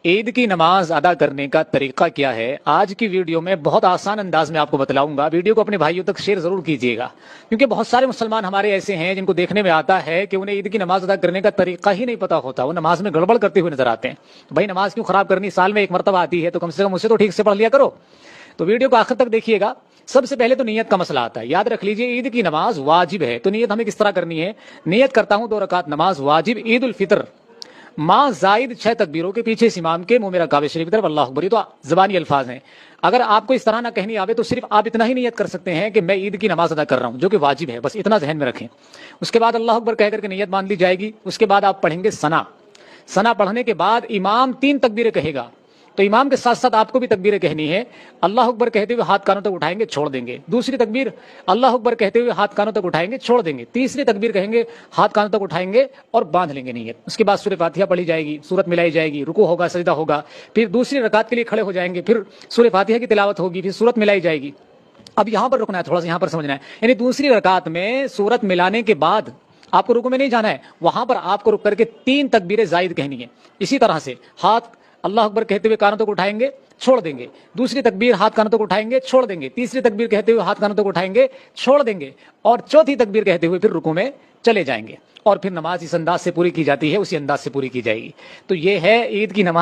عید کی نماز ادا کرنے کا طریقہ کیا ہے، آج کی ویڈیو میں بہت آسان انداز میں آپ کو بتلاؤں گا۔ ویڈیو کو اپنے بھائیوں تک شیئر ضرور کیجیے گا، کیونکہ بہت سارے مسلمان ہمارے ایسے ہیں جن کو دیکھنے میں آتا ہے کہ انہیں عید کی نماز ادا کرنے کا طریقہ ہی نہیں پتا ہوتا، وہ نماز میں گڑبڑ کرتے ہوئے نظر آتے ہیں۔ بھائی نماز کیوں خراب کرنی، سال میں ایک مرتبہ آتی ہے تو کم سے کم اسے تو ٹھیک سے پڑھ لیا کرو۔ تو ویڈیو کو آخر تک دیکھیے گا۔ سب سے پہلے تو نیت کا مسئلہ آتا ہے، یاد رکھ لیجئے عید کی نماز واجب ہے، تو نیت ہمیں کس طرح کرنی ہے؟ نیت کرتا ہوں 2 رکعت نماز واجب عید الفطر، ماں زائد 6 تکبیروں کے پیچھے اس امام کے منہ میں کعبہ شریف کی طرف اللہ اکبر۔ یہ تو زبانی الفاظ ہیں، اگر آپ کو اس طرح نہ کہنی آوے تو صرف آپ اتنا ہی نیت کر سکتے ہیں کہ میں عید کی نماز ادا کر رہا ہوں، جو کہ واجب ہے، بس اتنا ذہن میں رکھیں۔ اس کے بعد اللہ اکبر کہہ کر کے نیت باندھ لی جائے گی۔ اس کے بعد آپ پڑھیں گے ثنا پڑھنے کے بعد امام 3 تکبیریں کہے گا، تو امام کے ساتھ ساتھ آپ کو بھی تکبیریں کہنی ہے۔ اللہ اکبر کہتے ہوئے ہاتھ کانوں تک اٹھائیں گے، چھوڑ دیں گے۔ دوسری تکبیر اللہ اکبر کہتے ہوئے ہاتھ کانوں تک اٹھائیں گے، چھوڑ دیں گے۔ تیسری تکبیر کہیں گے، ہاتھ کانوں تک اٹھائیں گے اور باندھ لیں گے نیت۔ اس کے بعد سورہ فاتحہ پڑھی جائے گی، سورت ملائی جائے گی، رکوع ہوگا، سجدہ ہوگا، پھر دوسری رکعت کے لیے کھڑے ہو جائیں گے، پھر سورہ فاتحہ کی تلاوت ہوگی، پھر سورت ملائی جائے گی۔ اب یہاں پر رکنا ہے، تھوڑا سا یہاں پر سمجھنا ہے، یعنی دوسری رکعت میں سورت ملانے کے بعد آپ کو رکوع میں نہیں جانا ہے، وہاں پر آپ کو رک کر کے 3 تکبیریں زائد کہنی ہے۔ اسی طرح سے ہاتھ اللہ اکبر کہتے ہوئے کانوں تک اٹھائیں گے، چھوڑ دیں گے۔ دوسری تکبیر ہاتھ کانوں تک اٹھائیں گے، چھوڑ دیں گے۔ تیسری تکبیر کہتے ہوئے ہاتھ کانوں تک اٹھائیں گے، چھوڑ دیں گے، اور چوتھی تکبیر کہتے ہوئے پھر رکوع میں چلے جائیں گے، اور پھر نماز اس انداز سے پوری کی جاتی ہے، اسی انداز سے پوری کی جائے گی۔ تو یہ ہے عید کی نماز۔